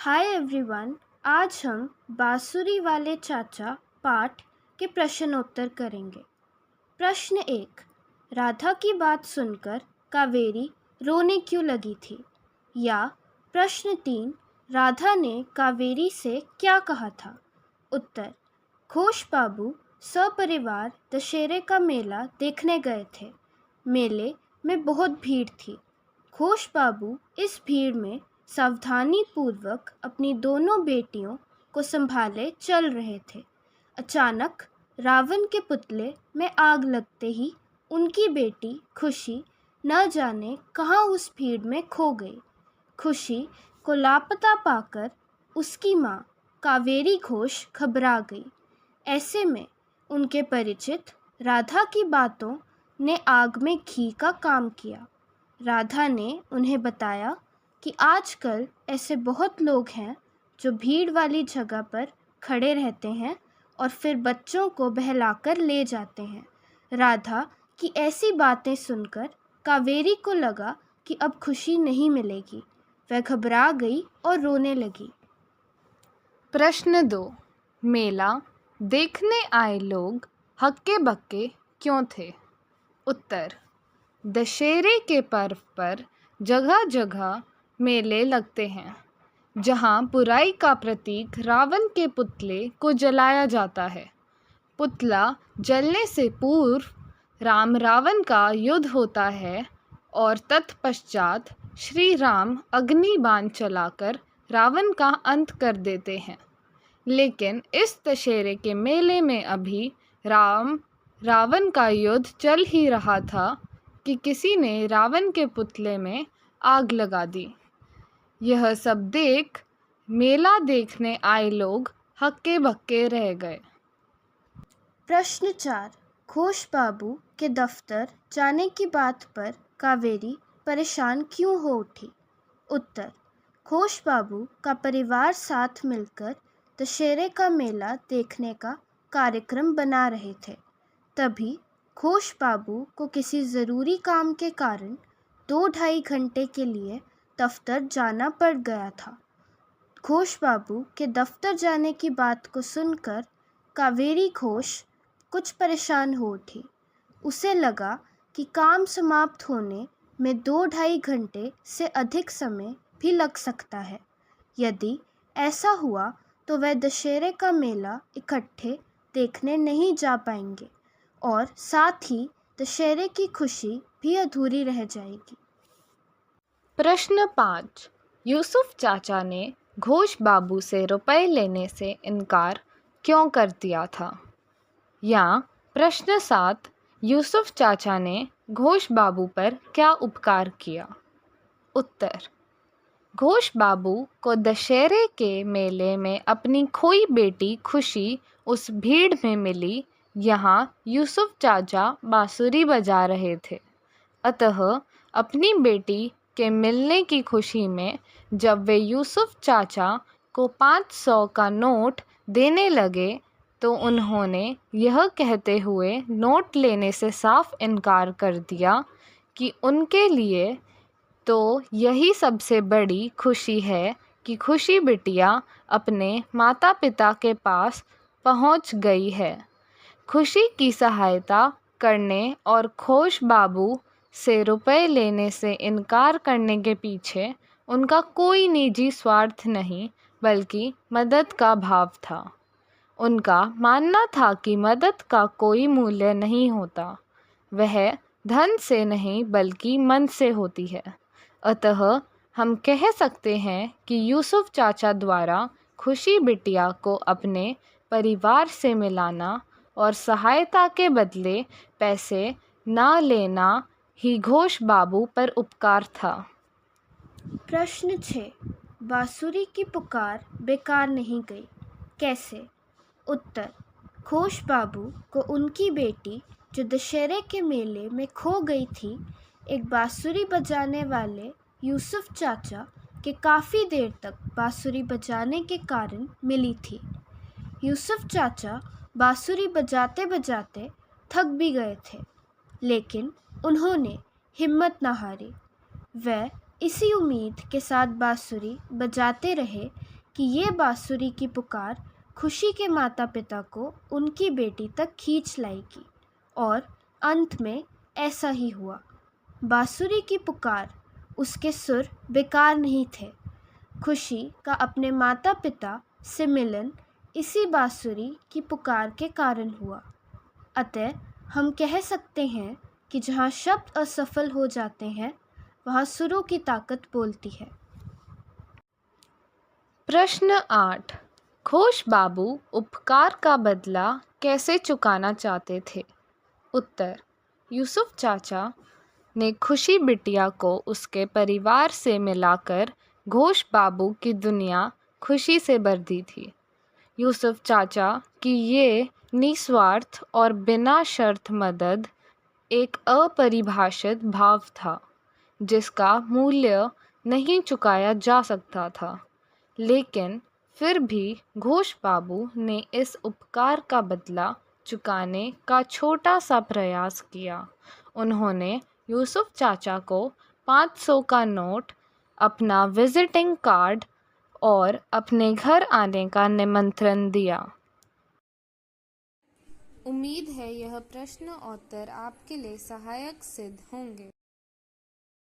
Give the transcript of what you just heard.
Hi everyone. आज हम बांसुरी वाले चाचा पाठ के प्रश्नोत्तर करेंगे। प्रश्न 1। राधा की बात सुनकर कावेरी रोने क्यों लगी थी? या प्रश्न 3। राधा ने कावेरी से क्या कहा था? उत्तर। घोष बाबू सपरिवार दशहरे का मेला देखने गए थे। मेले में बहुत भीड़ थी। घोष बाबू इस भीड़ में सावधानी पूर्वक अपनी दोनों बेटियों को संभाले चल रहे थे। अचानक रावण के पुतले में आग लगते ही उनकी बेटी खुशी न जाने कहाँ उस भीड़ में खो गई। खुशी को लापता पाकर उसकी माँ कावेरी घोष घबरा गई। ऐसे में उनके परिचित राधा की बातों ने आग में घी का काम किया। राधा ने उन्हें बताया कि आजकल ऐसे बहुत लोग हैं जो भीड़ वाली जगह पर खड़े रहते हैं और फिर बच्चों को बहलाकर ले जाते हैं। राधा की ऐसी बातें सुनकर कावेरी को लगा कि अब खुशी नहीं मिलेगी। वह घबरा गई और रोने लगी। प्रश्न 2। मेला देखने आए लोग हक्के बक्के क्यों थे? उत्तर। दशहरे के पर्व पर जगह जगह मेले लगते हैं जहां बुराई का प्रतीक रावण के पुतले को जलाया जाता है। पुतला जलने से पूर्व राम रावण का युद्ध होता है और तत्पश्चात श्री राम अग्निबाण चलाकर रावण का अंत कर देते हैं। लेकिन इस दशहरे के मेले में अभी रावण का युद्ध चल ही रहा था कि किसी ने रावण के पुतले में आग लगा दी। यह सब देख मेला देखने आए लोग हक्के बक्के रह गए। प्रश्न 4। घोष बाबू के दफ्तर जाने की बात पर कावेरी परेशान क्यों हो उठी? उत्तर। घोष बाबू का परिवार साथ मिलकर दशहरे का मेला देखने का कार्यक्रम बना रहे थे। तभी घोष बाबू को किसी ज़रूरी काम के कारण 2-2.5 घंटे के लिए दफ्तर जाना पड़ गया था। घोष बाबू के दफ्तर जाने की बात को सुनकर कावेरी घोष कुछ परेशान हो उठी। उसे लगा कि काम समाप्त होने में 2-2.5 घंटे से अधिक समय भी लग सकता है। यदि ऐसा हुआ तो वह दशहरे का मेला इकट्ठे देखने नहीं जा पाएंगे और साथ ही दशहरे की खुशी भी अधूरी रह जाएगी। प्रश्न 5। यूसुफ चाचा ने घोष बाबू से रुपए लेने से इनकार क्यों कर दिया था? या प्रश्न 7। यूसुफ चाचा ने घोष बाबू पर क्या उपकार किया? उत्तर। घोष बाबू को दशहरे के मेले में अपनी खोई बेटी खुशी उस भीड़ में मिली। यहाँ यूसुफ चाचा बांसुरी बजा रहे थे, अतः अपनी बेटी के मिलने की खुशी में जब वे यूसुफ चाचा को 500 का नोट देने लगे तो उन्होंने यह कहते हुए नोट लेने से साफ इनकार कर दिया कि उनके लिए तो यही सबसे बड़ी खुशी है कि खुशी बिटिया अपने माता पिता के पास पहुंच गई है। खुशी की सहायता करने और घोष बाबू से रुपए लेने से इनकार करने के पीछे उनका कोई निजी स्वार्थ नहीं बल्कि मदद का भाव था। उनका मानना था कि मदद का कोई मूल्य नहीं होता, वह धन से नहीं बल्कि मन से होती है। अतः हम कह सकते हैं कि यूसुफ चाचा द्वारा खुशी बिटिया को अपने परिवार से मिलाना और सहायता के बदले पैसे ना लेना ही घोष बाबू पर उपकार था। प्रश्न 6। बांसुरी की पुकार बेकार नहीं गई, कैसे? उत्तर। घोष बाबू को उनकी बेटी जो दशहरे के मेले में खो गई थी, एक बांसुरी बजाने वाले यूसुफ चाचा के काफ़ी देर तक बांसुरी बजाने के कारण मिली थी। यूसुफ चाचा बांसुरी बजाते बजाते थक भी गए थे, लेकिन उन्होंने हिम्मत न हारी। वह इसी उम्मीद के साथ बांसुरी बजाते रहे कि ये बांसुरी की पुकार खुशी के माता पिता को उनकी बेटी तक खींच लाएगी। और अंत में ऐसा ही हुआ। बांसुरी की पुकार, उसके सुर बेकार नहीं थे। खुशी का अपने माता पिता से मिलन इसी बांसुरी की पुकार के कारण हुआ। अतः हम कह सकते हैं कि जहाँ शब्द असफल हो जाते हैं, वहाँ सुरों की ताकत बोलती है। प्रश्न 8। घोष बाबू उपकार का बदला कैसे चुकाना चाहते थे? उत्तर। यूसुफ चाचा ने खुशी बिटिया को उसके परिवार से मिलाकर घोष बाबू की दुनिया खुशी से भर दी थी। यूसुफ चाचा की ये निस्वार्थ और बिना शर्त मदद एक अपरिभाषित भाव था, जिसका मूल्य नहीं चुकाया जा सकता था। लेकिन फिर भी घोष बाबू ने इस उपकार का बदला चुकाने का छोटा सा प्रयास किया। उन्होंने यूसुफ चाचा को 500 का नोट, अपना विजिटिंग कार्ड और अपने घर आने का निमंत्रण दिया। उम्मीद है यह प्रश्न उत्तर आपके लिए सहायक सिद्ध होंगे।